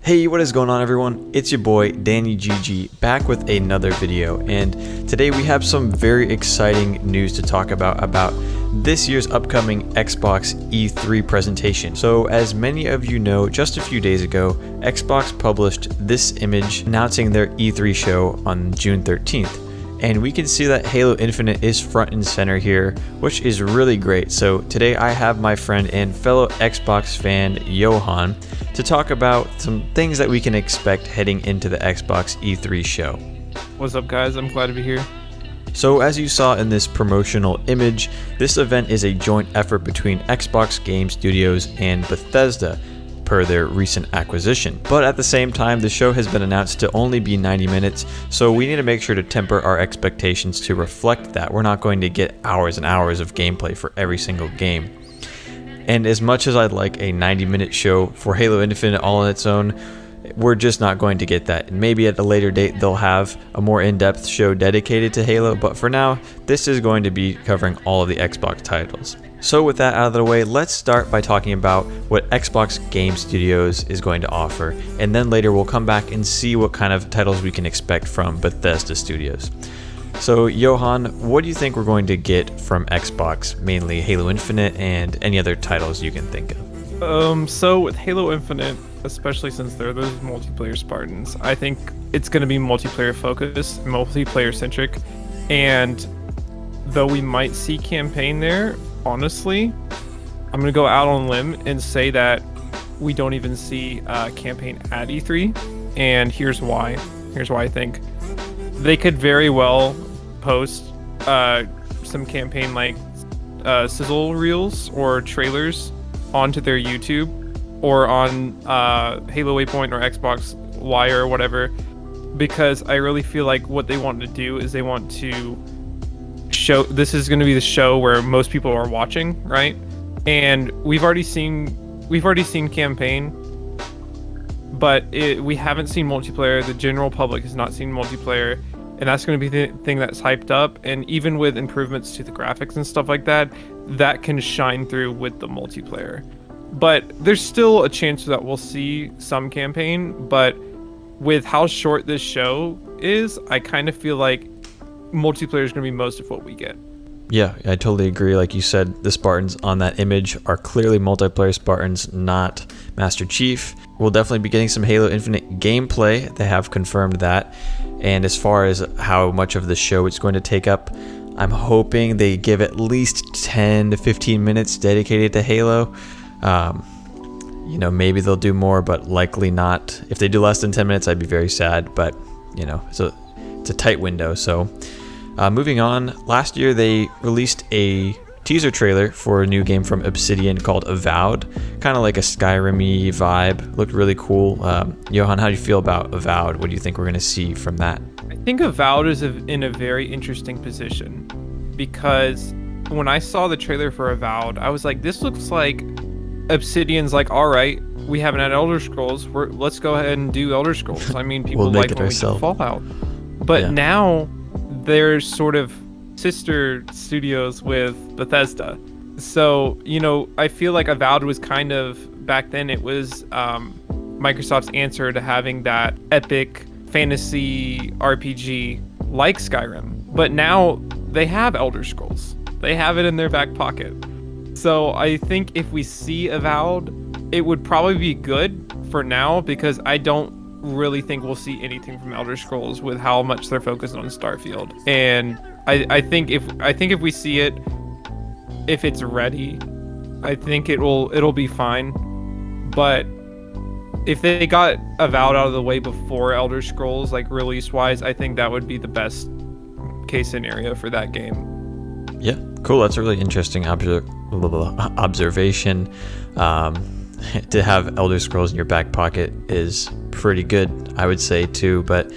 Hey, what is going on everyone? It's your boy Danny GG back with another video, and today we have some very exciting news to talk about this year's upcoming Xbox E3 presentation. So as many of you know, just a few days ago, Xbox published this image announcing their E3 show on June 13th. And we can see that Halo Infinite is front and center here, which is really great. So today I have my friend and fellow Xbox fan, Johan, to talk about some things that we can expect heading into the Xbox E3 show. What's up guys, I'm glad to be here. So as you saw in this promotional image, this event is a joint effort between Xbox Game Studios and Bethesda, per their recent acquisition. But at the same time, the show has been announced to only be 90 minutes, so we need to make sure to temper our expectations to reflect that. We're not going to get hours and hours of gameplay for every single game. And as much as I'd like a 90-minute show for Halo Infinite all on its own, we're just not going to get that. And maybe at a later date they'll have a more in-depth show dedicated to Halo, but for now, this is going to be covering all of the Xbox titles. So with that out of the way, let's start by talking about what Xbox Game Studios is going to offer, and then later we'll come back and see what kind of titles we can expect from Bethesda Studios. So Johan, what do you think we're going to get from Xbox, mainly Halo Infinite and any other titles you can think of? So with Halo Infinite, especially since they're those multiplayer Spartans, I think it's going to be multiplayer focused, multiplayer centric, and though we might see campaign there, honestly, I'm gonna go out on a limb and say that we don't even see campaign at E3, and here's why. Here's why I think they could very well post some campaign like sizzle reels or trailers onto their YouTube or on Halo Waypoint or Xbox Wire or whatever, because I really feel like what they want to do is they want to show this is going to be the show where most people are watching, right? And we've already seen campaign, but we haven't seen multiplayer. The general public has not seen multiplayer, and that's going to be the thing that's hyped up. And even with improvements to the graphics and stuff like that, that can shine through with the multiplayer. But there's still a chance that we'll see some campaign, but with how short this show is, I kind of feel like multiplayer is going to be most of what we get. Yeah, I totally agree. Like you said, the Spartans on that image are clearly multiplayer Spartans, not Master Chief. We'll definitely be getting some Halo Infinite gameplay. They have confirmed that. And as far as how much of the show it's going to take up, I'm hoping they give at least 10 to 15 minutes dedicated to Halo. Maybe they'll do more, but likely not. If they do less than 10 minutes, I'd be very sad. But, it's a tight window. So moving on, last year they released a teaser trailer for a new game from Obsidian called Avowed, kind of like a Skyrim-y vibe. Looked really cool. Johan, how do you feel about Avowed? What do you think we're going to see from that? I think Avowed is in a very interesting position, because when I saw the trailer for Avowed, I was like, this looks like Obsidian's like, all right, we haven't had Elder Scrolls, let's go ahead and do Elder Scrolls. I mean, people like when we did Fallout. But yeah. Now they're sort of sister studios with Bethesda. So, I feel like Avowed was kind of, back then it was Microsoft's answer to having that epic fantasy RPG like Skyrim. But now they have Elder Scrolls. They have it in their back pocket. So I think if we see Avowed, it would probably be good for now, because I don't really think we'll see anything from Elder Scrolls with how much they're focused on Starfield. And I think if we see it, if it's ready, I think it'll be fine. But if they got Avowed out of the way before Elder Scrolls, like release wise, I think that would be the best case scenario for that game. Yeah, cool. That's a really interesting observation. To have Elder Scrolls in your back pocket is pretty good, I would say too. But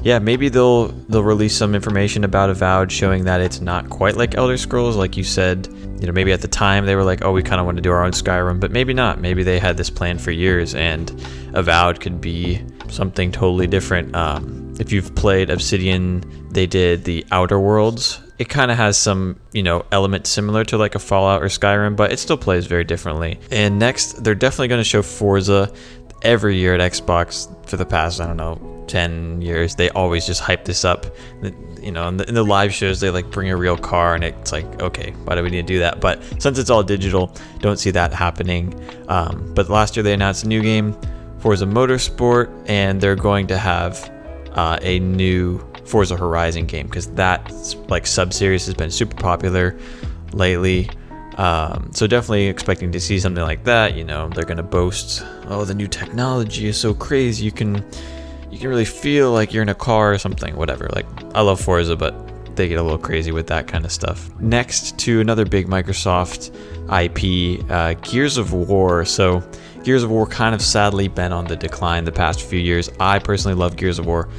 yeah, maybe they'll release some information about Avowed showing that it's not quite like Elder Scrolls, like you said. Maybe at the time they were like, oh, we kind of want to do our own Skyrim, but maybe not. Maybe they had this plan for years, and Avowed could be something totally different. If you've played Obsidian, they did the Outer Worlds. It kind of has some, element similar to like a Fallout or Skyrim, but it still plays very differently. And next, they're definitely going to show Forza. every year at Xbox for the past, I don't know, 10 years, they always just hype this up. You know, in the live shows, they like bring a real car, and it's like, okay, why do we need to do that? But since it's all digital, don't see that happening. But last year they announced a new game, Forza Motorsport, and they're going to have a new Forza Horizon game, because that like sub-series has been super popular lately. So definitely expecting to see something like that. You know, they're gonna boast, oh, the new technology is so crazy, you can really feel like you're in a car or something, whatever. Like, I love Forza, but they get a little crazy with that kind of stuff. Next to another big Microsoft IP, Gears of War. So Gears of War kind of sadly been on the decline the past few years. I personally love Gears of War.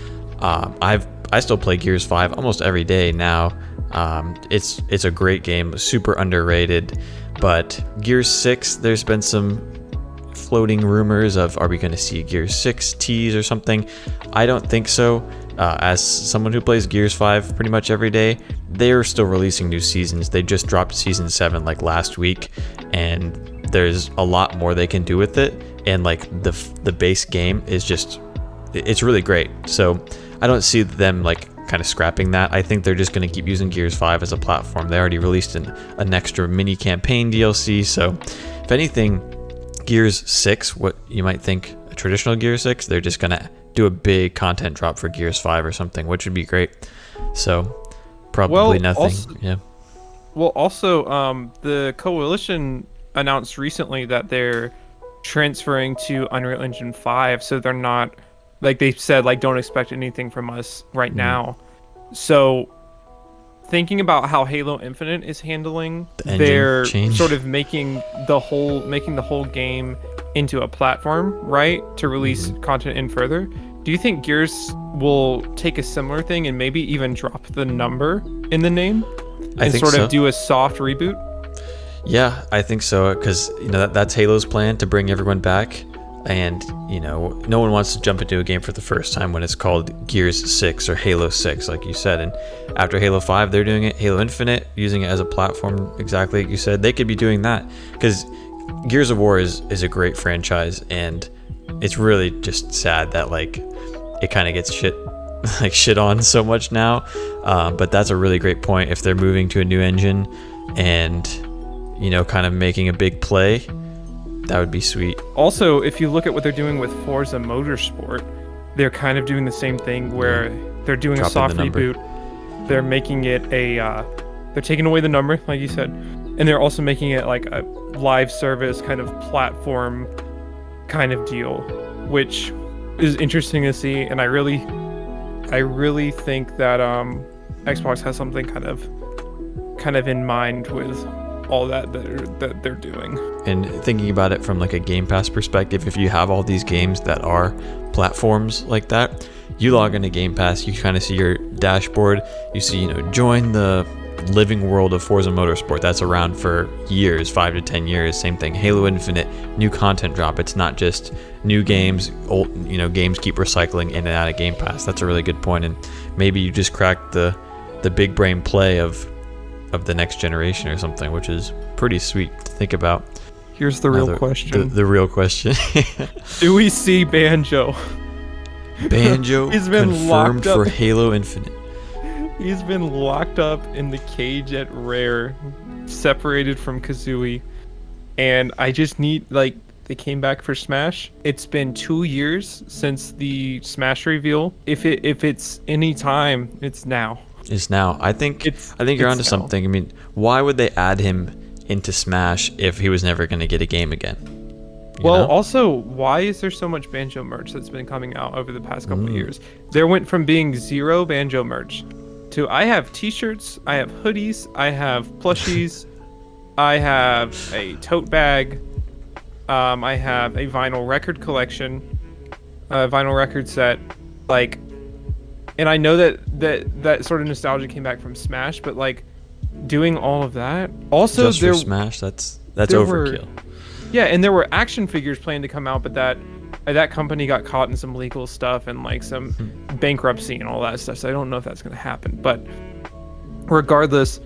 I still play Gears 5 almost every day now. It's a great game, super underrated. But Gears 6, there's been some floating rumors of, are we going to see a Gears 6 tease or something? I don't think so. As someone who plays Gears 5 pretty much every day, they're still releasing new seasons. They just dropped season 7 like last week, and there's a lot more they can do with it. And like the base game is just, it's really great. So I don't see them like kind of scrapping that. I think they're just going to keep using Gears 5 as a platform. They already released an extra mini campaign DLC. So if anything, Gears 6, what you might think a traditional Gears 6, they're just going to do a big content drop for Gears 5 or something, which would be great. So probably nothing. Also, the Coalition announced recently that they're transferring to Unreal Engine 5, so they're not, like they said, like, don't expect anything from us right now. So thinking about how Halo Infinite is handling, they're sort of making the whole game into a platform, right, to release content in further. Do you think Gears will take a similar thing and maybe even drop the number in the name and sort of do a soft reboot? Yeah, I think so, because you know that's Halo's plan, to bring everyone back. And you know, no one wants to jump into a game for the first time when it's called Gears 6 or Halo 6, like you said. And after Halo 5, they're doing it. Halo Infinite, using it as a platform, exactly like you said. They could be doing that, because Gears of War is a great franchise, and it's really just sad that like it kind of gets shit on so much now. But that's a really great point. If they're moving to a new engine and, you know, kind of making a big play, that would be sweet. Also, if you look at what they're doing with Forza Motorsport, they're kind of doing the same thing where they're doing a soft reboot. They're making it they're taking away the number, like you said, and they're also making it like a live service kind of platform kind of deal, which is interesting to see. And I really think that Xbox has something kind of in mind with all that they're doing. And thinking about it from like a Game Pass perspective, if you have all these games that are platforms like that, you log into Game Pass, you kind of see your dashboard, you see, you know, join the living world of Forza Motorsport. That's around for years, 5 to 10 years. Same thing, Halo Infinite, new content drop. It's not just new games, old, you know, games keep recycling in and out of Game Pass. That's a really good point. And maybe you just cracked the big brain play of the next generation or something, which is pretty sweet to think about. Here's the real question. The real question. Do we see Banjo? Banjo He's been confirmed locked up for Halo Infinite. He's been locked up in the cage at Rare, separated from Kazooie. And I just need, like, they came back for Smash. It's been 2 years since the Smash reveal. If it's any time, it's now. Is now. I think you're onto something. I mean, why would they add him into Smash if he was never going to get a game again? You know? Also, why is there so much Banjo merch that's been coming out over the past couple of years? There went from being 0 Banjo merch to I have t-shirts, I have hoodies, I have plushies, I have a tote bag, I have a vinyl record collection, a vinyl record set, like. And I know that sort of nostalgia came back from Smash, but like doing all of that. Also, just for Smash, that's overkill. And there were action figures planned to come out, but that company got caught in some legal stuff and like some bankruptcy and all that stuff. So I don't know if that's going to happen. But regardless,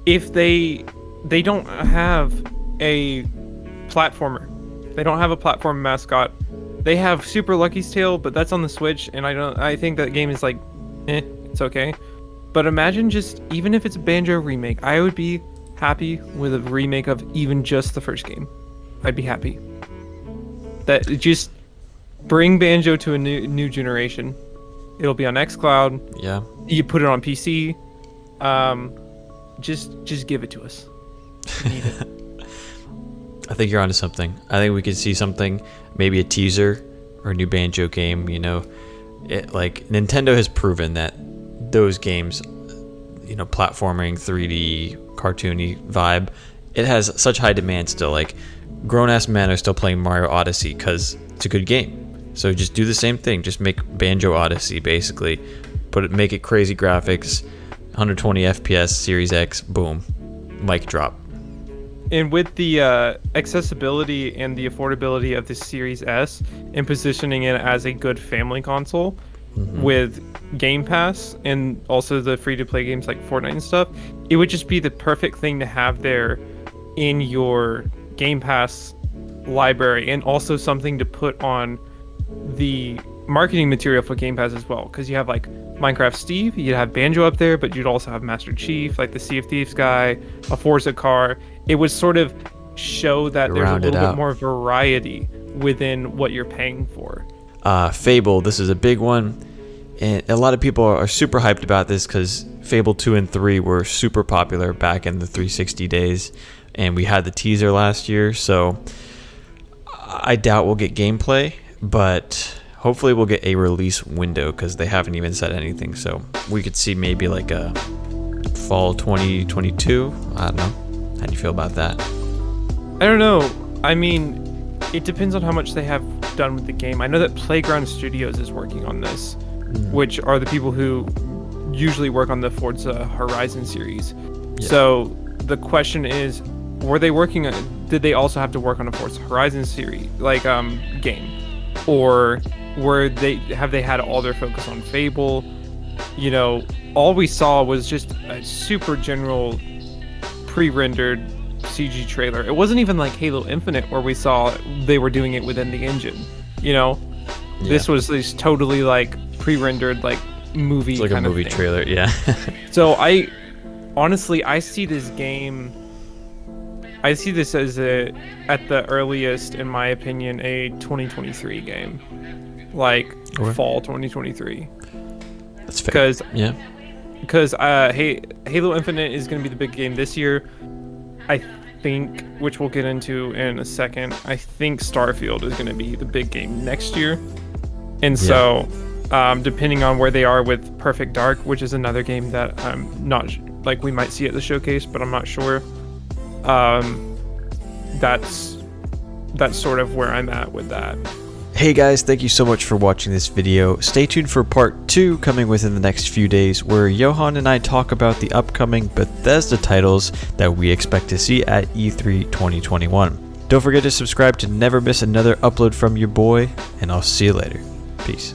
if they don't have a platformer, they don't have a platform mascot, They have Super Lucky's Tale, but that's on the Switch, and I think that game is like, it's okay. But imagine just, even if it's a Banjo remake, I would be happy with a remake of even just the first game. I'd be happy. That just bring Banjo to a new generation. It'll be on xCloud. Yeah. You put it on PC. Just give it to us. We need it. I think you're onto something. I think we could see something, maybe a teaser or a new Banjo game. You know, like Nintendo has proven that those games, you know, platforming, 3D, cartoony vibe, it has such high demand still. Like, grown-ass men are still playing Mario Odyssey because it's a good game. So just do the same thing. Just make Banjo Odyssey, basically. Make it crazy graphics, 120 FPS, Series X, boom, mic drop. And with the accessibility and the affordability of the Series S and positioning it as a good family console with Game Pass and also the free-to-play games like Fortnite and stuff, it would just be the perfect thing to have there in your Game Pass library, and also something to put on the marketing material for Game Pass as well, because you have like Minecraft Steve, you'd have Banjo up there, but you'd also have Master Chief, like the Sea of Thieves guy, a Forza car. It would sort of show that there's a little bit more variety within what you're paying for. Fable, this is a big one, and a lot of people are super hyped about this because Fable 2 and 3 were super popular back in the 360 days, and we had the teaser last year, so I doubt we'll get gameplay, but hopefully we'll get a release window because they haven't even said anything, so we could see maybe like a fall 2022. I don't know. How do you feel about that? I don't know. I mean, it depends on how much they have done with the game. I know that Playground Studios is working on this, which are the people who usually work on the Forza Horizon series. Yeah. So the question is, did they also have to work on a Forza Horizon series, like game? Or have they had all their focus on Fable? You know, all we saw was just a super general pre-rendered CG trailer. It wasn't even like Halo Infinite where we saw they were doing it within the engine, you know? Yeah. This was this totally like pre-rendered like movie kind of thing. Like a movie trailer, yeah. So I see this game, I see this as at the earliest, in my opinion, a 2023 game. Like fall 2023. That's fair. Because Halo Infinite is going to be the big game this year. I think, which we'll get into in a second, I think Starfield is going to be the big game next year. And so, depending on where they are with Perfect Dark, which is another game that I'm not, like we might see at the showcase, but I'm not sure. That's sort of where I'm at with that. Hey guys, thank you so much for watching this video. Stay tuned for part 2 coming within the next few days, where Johan and I talk about the upcoming Bethesda titles that we expect to see at E3 2021. Don't forget to subscribe to never miss another upload from your boy, and I'll see you later. Peace.